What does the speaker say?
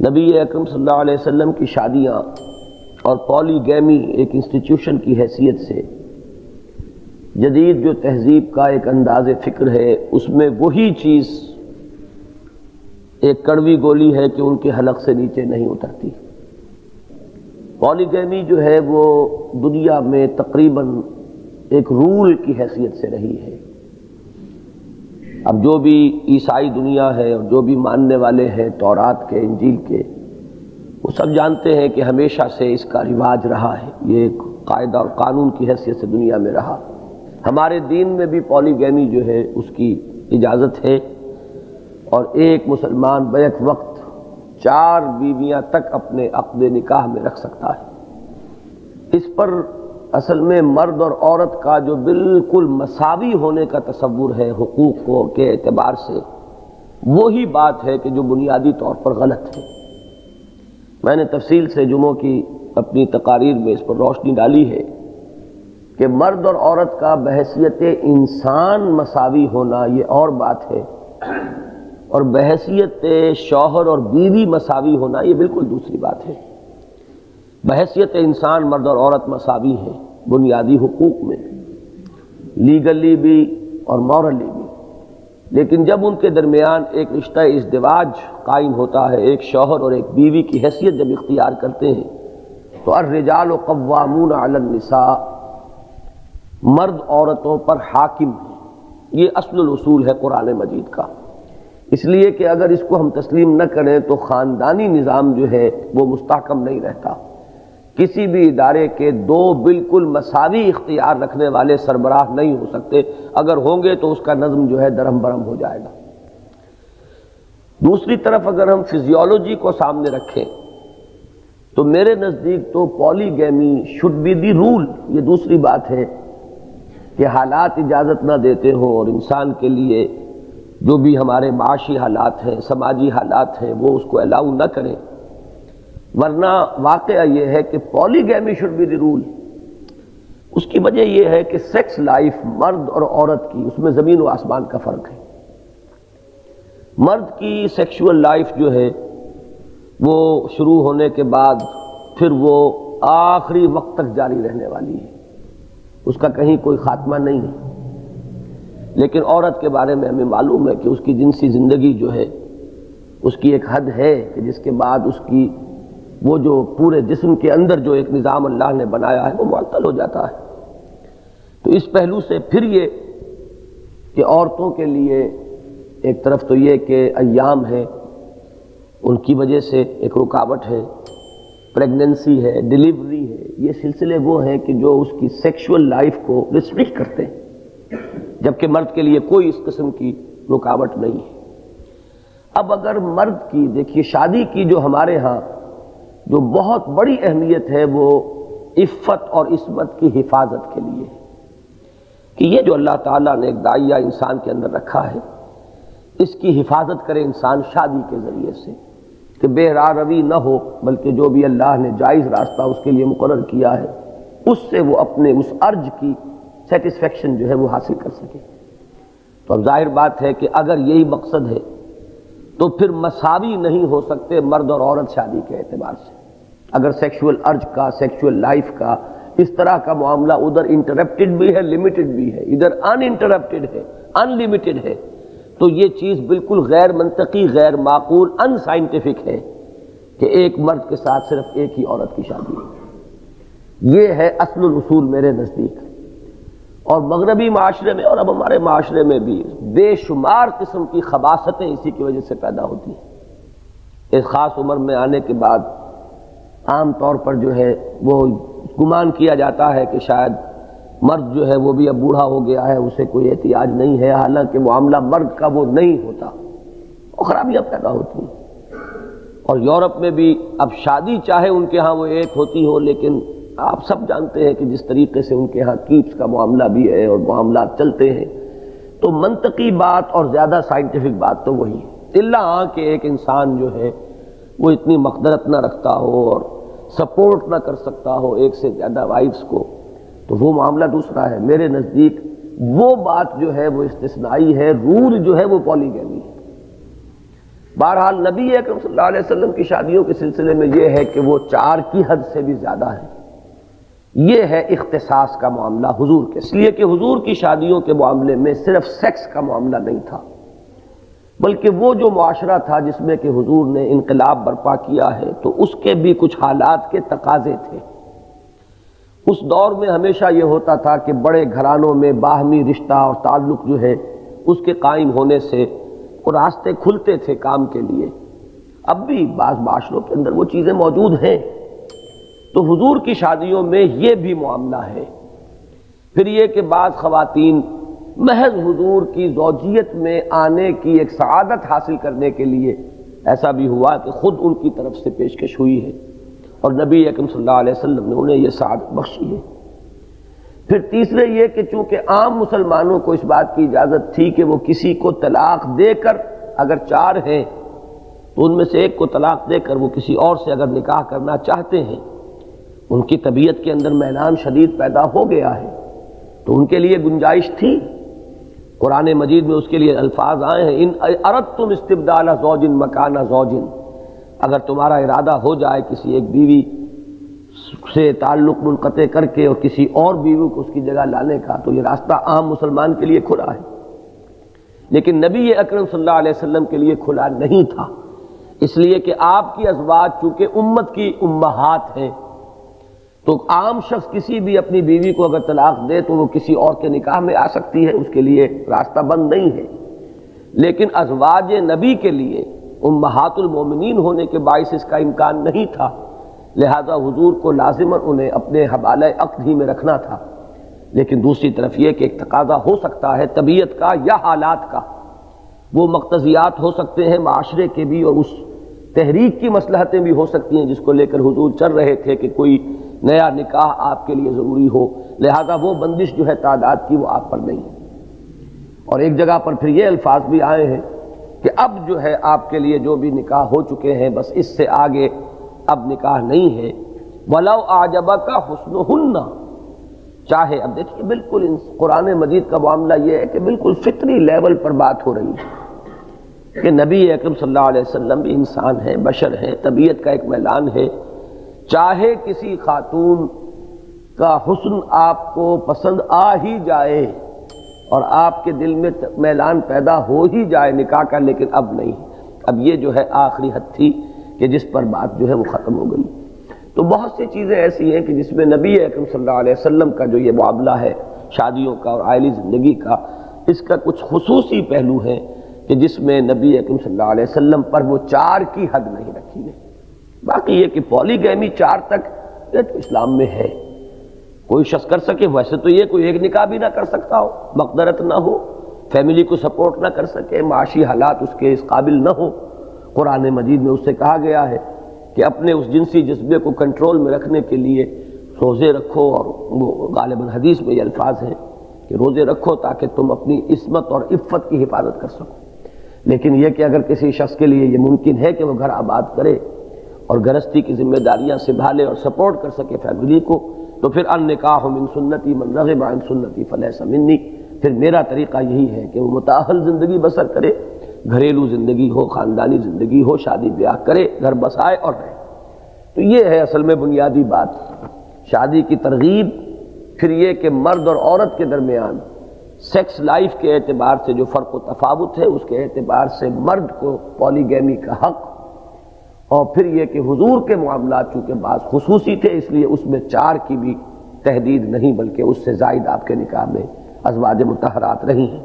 نبی اکرم صلی اللہ علیہ وسلم کی شادیاں اور پولی گیمی ایک انسٹیٹیوشن کی حیثیت سے جدید جو تہذیب کا ایک انداز فکر ہے، اس میں وہی چیز ایک کڑوی گولی ہے کہ ان کے حلق سے نیچے نہیں اترتی۔ پولی گیمی جو ہے وہ دنیا میں تقریباً ایک رول کی حیثیت سے رہی ہے۔ اب جو بھی عیسائی دنیا ہے اور جو بھی ماننے والے ہیں تورات کے، انجیل کے، وہ سب جانتے ہیں کہ ہمیشہ سے اس کا رواج رہا ہے، یہ ایک قاعدہ اور قانون کی حیثیت سے دنیا میں رہا۔ ہمارے دین میں بھی پولی گیمی جو ہے اس کی اجازت ہے، اور ایک مسلمان بیک وقت 4 بیویاں تک اپنے عقد نکاح میں رکھ سکتا ہے۔ اس پر اصل میں مرد اور عورت کا جو بالکل مساوی ہونے کا تصور ہے حقوق کے اعتبار سے، وہی بات ہے کہ جو بنیادی طور پر غلط ہے۔ میں نے تفصیل سے جمعوں کی اپنی تقاریر میں اس پر روشنی ڈالی ہے کہ مرد اور عورت کا بحیثیت انسان مساوی ہونا یہ اور بات ہے، اور بحیثیت شوہر اور بیوی مساوی ہونا یہ بالکل دوسری بات ہے۔ بحیثیت انسان مرد اور عورت مساوی ہیں بنیادی حقوق میں، لیگلی بھی اور مورلی بھی، لیکن جب ان کے درمیان ایک رشتہ ازدواج قائم ہوتا ہے، ایک شوہر اور ایک بیوی کی حیثیت جب اختیار کرتے ہیں، تو الرجال قوامون علی النساء، مرد عورتوں پر حاکم ہے۔ یہ اصل الاصول ہے قرآن مجید کا۔ اس لیے کہ اگر اس کو ہم تسلیم نہ کریں تو خاندانی نظام جو ہے وہ مستحکم نہیں رہتا۔ کسی بھی ادارے کے 2 بالکل مساوی اختیار رکھنے والے سربراہ نہیں ہو سکتے، اگر ہوں گے تو اس کا نظم جو ہے درہم برہم ہو جائے گا۔ دوسری طرف اگر ہم فزیولوجی کو سامنے رکھیں تو میرے نزدیک تو پولی گیمی شوڈ بی دی رول۔ یہ دوسری بات ہے کہ حالات اجازت نہ دیتے ہوں اور انسان کے لیے جو بھی ہمارے معاشی حالات ہیں، سماجی حالات ہیں، وہ اس کو الاؤ نہ کریں، ورنہ واقعہ یہ ہے کہ پولی گیمی شوڈ بی دی رول۔ اس کی وجہ یہ ہے کہ سیکس لائف مرد اور عورت کی، اس میں زمین و آسمان کا فرق ہے۔ مرد کی سیکشول لائف جو ہے وہ شروع ہونے کے بعد پھر وہ آخری وقت تک جاری رہنے والی ہے، اس کا کہیں کوئی خاتمہ نہیں ہے۔ لیکن عورت کے بارے میں ہمیں معلوم ہے کہ اس کی جنسی زندگی جو ہے اس کی ایک حد ہے کہ جس کے بعد اس کی وہ جو پورے جسم کے اندر جو ایک نظام اللہ نے بنایا ہے وہ معطل ہو جاتا ہے۔ تو اس پہلو سے پھر یہ کہ عورتوں کے لیے ایک طرف تو یہ کہ ایام ہے، ان کی وجہ سے ایک رکاوٹ ہے، پریگننسی ہے، ڈیلیوری ہے، یہ سلسلے وہ ہیں کہ جو اس کی سیکشول لائف کو ریسٹرکٹ کرتے ہیں، جبکہ مرد کے لیے کوئی اس قسم کی رکاوٹ نہیں ہے۔ اب اگر مرد کی دیکھیے شادی کی جو ہمارے ہاں جو بہت بڑی اہمیت ہے وہ عفت اور عصمت کی حفاظت کے لیے ہے، کہ یہ جو اللہ تعالیٰ نے ایک داعیہ انسان کے اندر رکھا ہے، اس کی حفاظت کرے انسان شادی کے ذریعے سے، کہ بے راہ روی نہ ہو، بلکہ جو بھی اللہ نے جائز راستہ اس کے لیے مقرر کیا ہے اس سے وہ اپنے اس ارج کی سیٹسفیکشن جو ہے وہ حاصل کر سکے۔ تو اب ظاہر بات ہے کہ اگر یہی مقصد ہے تو پھر مساوی نہیں ہو سکتے مرد اور عورت شادی کے اعتبار سے۔ اگر سیکشول ارج کا، سیکشول لائف کا اس طرح کا معاملہ ادھر انٹرپٹڈ بھی ہے، لمیٹڈ بھی ہے، ادھر ان انٹرپٹڈ ہے، ان لمیٹڈ ہے، تو یہ چیز بالکل غیر منطقی، غیر معقول، ان سائنٹیفک ہے کہ ایک مرد کے ساتھ صرف ایک ہی عورت کی شادی ہے۔ یہ ہے اصل الاصول میرے نزدیک۔ اور مغربی معاشرے میں اور اب ہمارے معاشرے میں بھی بے شمار قسم کی خباثتیں اسی کی وجہ سے پیدا ہوتی ہیں۔ ایک خاص عمر میں آنے کے بعد عام طور پر جو ہے وہ گمان کیا جاتا ہے کہ شاید مرد جو ہے وہ بھی اب بوڑھا ہو گیا ہے، اسے کوئی احتیاج نہیں ہے، حالانکہ معاملہ مرد کا وہ نہیں ہوتا، اور خرابیاں پیدا ہوتی ہیں۔ اور یورپ میں بھی اب شادی چاہے ان کے ہاں وہ ایک ہوتی ہو، لیکن آپ سب جانتے ہیں کہ جس طریقے سے ان کے ہاں کیپس کا معاملہ بھی ہے اور معاملات چلتے ہیں، تو منطقی بات اور زیادہ سائنٹیفک بات تو وہی ہے، الا کہ ایک انسان جو ہے وہ اتنی مقدرت نہ رکھتا ہو اور سپورٹ نہ کر سکتا ہو ایک سے زیادہ وائفز کو، تو وہ معاملہ دوسرا ہے۔ میرے نزدیک وہ بات جو ہے وہ استثنائی ہے، رول جو ہے وہ پولی گیمی ہے۔ بہرحال نبی اکرم صلی اللہ علیہ وسلم کی شادیوں کے سلسلے میں یہ ہے کہ وہ 4 کی حد سے بھی زیادہ ہے. یہ ہے اختصاص کا معاملہ حضور کے، اس لیے کہ حضور کی شادیوں کے معاملے میں صرف سیکس کا معاملہ نہیں تھا، بلکہ وہ جو معاشرہ تھا جس میں کہ حضور نے انقلاب برپا کیا ہے تو اس کے بھی کچھ حالات کے تقاضے تھے. اس دور میں ہمیشہ یہ ہوتا تھا کہ بڑے گھرانوں میں باہمی رشتہ اور تعلق جو ہے اس کے قائم ہونے سے وہ راستے کھلتے تھے کام کے لیے. اب بھی بعض معاشروں کے اندر وہ چیزیں موجود ہیں. تو حضور کی شادیوں میں یہ بھی معاملہ ہے. پھر یہ کہ بعض خواتین محض حضور کی زوجیت میں آنے کی ایک سعادت حاصل کرنے کے لیے ایسا بھی ہوا کہ خود ان کی طرف سے پیشکش ہوئی ہے اور نبی اکرم صلی اللہ علیہ وسلم نے انہیں یہ سعادت بخشی ہے. پھر تیسرے یہ کہ چونکہ عام مسلمانوں کو اس بات کی اجازت تھی کہ وہ کسی کو طلاق دے کر، اگر 4 ہیں تو ان میں سے ایک کو طلاق دے کر وہ کسی اور سے اگر نکاح کرنا چاہتے ہیں، ان کی طبیعت کے اندر میلان شدید پیدا ہو گیا ہے تو ان کے لیے گنجائش تھی. قرآن مجید میں اس کے لیے الفاظ آئے ہیں، ان اردتم استبدال زوج مکان زوج، اگر تمہارا ارادہ ہو جائے کسی ایک بیوی سے تعلق منقطع کر کے اور کسی اور بیوی کو اس کی جگہ لانے کا، تو یہ راستہ عام مسلمان کے لیے کھلا ہے. لیکن نبی اکرم صلی اللہ علیہ وسلم کے لیے کھلا نہیں تھا، اس لیے کہ آپ کی ازواج چونکہ امت کی امہات ہیں تو عام شخص کسی بھی اپنی بیوی کو اگر طلاق دے تو وہ کسی اور کے نکاح میں آ سکتی ہے، اس کے لیے راستہ بند نہیں ہے. لیکن ازواج نبی کے لیے امہات المومنین ہونے کے باعث اس کا امکان نہیں تھا، لہذا حضور کو لازماً انہیں اپنے حوالہ عقد ہی میں رکھنا تھا. لیکن دوسری طرف یہ کہ ایک تقاضا ہو سکتا ہے طبیعت کا یا حالات کا، وہ مقتضیات ہو سکتے ہیں معاشرے کے بھی اور اس تحریک کی مصلحتیں بھی ہو سکتی ہیں جس کو لے کر حضور چل رہے تھے کہ کوئی نیا نکاح آپ کے لیے ضروری ہو، لہذا وہ بندش جو ہے تعداد کی وہ آپ پر نہیں ہے. اور ایک جگہ پر پھر یہ الفاظ بھی آئے ہیں کہ اب جو ہے آپ کے لیے جو بھی نکاح ہو چکے ہیں بس اس سے آگے اب نکاح نہیں ہے. وَلَوْ أَعْجَبَكَ حُسْنُهُنَّ، چاہے اب دیکھیے بالکل قرآن مجید کا معاملہ یہ ہے کہ بالکل فطری لیول پر بات ہو رہی ہے کہ نبی اکرم صلی اللہ علیہ وسلم بھی انسان ہیں، بشر ہیں، طبیعت کا ایک میلان ہے. چاہے کسی خاتون کا حسن آپ کو پسند آ ہی جائے اور آپ کے دل میں میلان پیدا ہو ہی جائے نکاح کا، لیکن اب نہیں. اب یہ جو ہے آخری حد تھی کہ جس پر بات جو ہے وہ ختم ہو گئی. تو بہت سی چیزیں ایسی ہیں کہ جس میں نبی اکرم صلی اللہ علیہ وسلم کا جو یہ معاملہ ہے شادیوں کا اور عائلی زندگی کا، اس کا کچھ خصوصی پہلو ہیں کہ جس میں نبی اکرم صلی اللہ علیہ وسلم پر وہ 4 کی حد نہیں رکھی گئی. باقی یہ کہ پولی گیمی 4 تک یہ تو اسلام میں ہے، کوئی شخص کر سکے. ویسے تو یہ کوئی ایک نکاح بھی نہ کر سکتا ہو، مقدرت نہ ہو، فیملی کو سپورٹ نہ کر سکے، معاشی حالات اس کے اس قابل نہ ہو. قرآن مجید میں اس سے کہا گیا ہے کہ اپنے اس جنسی جذبے کو کنٹرول میں رکھنے کے لیے روزے رکھو، اور وہ غالباً حدیث میں یہ الفاظ ہیں کہ روزے رکھو تاکہ تم اپنی عصمت اور عفت کی حفاظت کر سکو. لیکن یہ کہ اگر کسی شخص کے لیے یہ ممکن ہے کہ وہ گھر آباد کرے اور گرہستی کی ذمہ داریاں سنبھالے اور سپورٹ کر سکے فیملی کو، تو پھر النکاح من سنتی من رغب عن سنتی فلیس منی، پھر میرا طریقہ یہی ہے کہ وہ متأہل زندگی بسر کرے، گھریلو زندگی ہو، خاندانی زندگی ہو، شادی بیاہ کرے، گھر بسائے اور رہے. تو یہ ہے اصل میں بنیادی بات شادی کی ترغیب. پھر یہ کہ مرد اور عورت کے درمیان سیکس لائف کے اعتبار سے جو فرق و تفاوت ہے اس کے اعتبار سے مرد کو پولی گیمی کا حق، اور پھر یہ کہ حضور کے معاملات چونکہ بعض خصوصی تھے اس لیے اس میں 4 کی بھی تحدید نہیں بلکہ اس سے زائد آپ کے نکاح میں ازواج مطہرات رہی ہیں.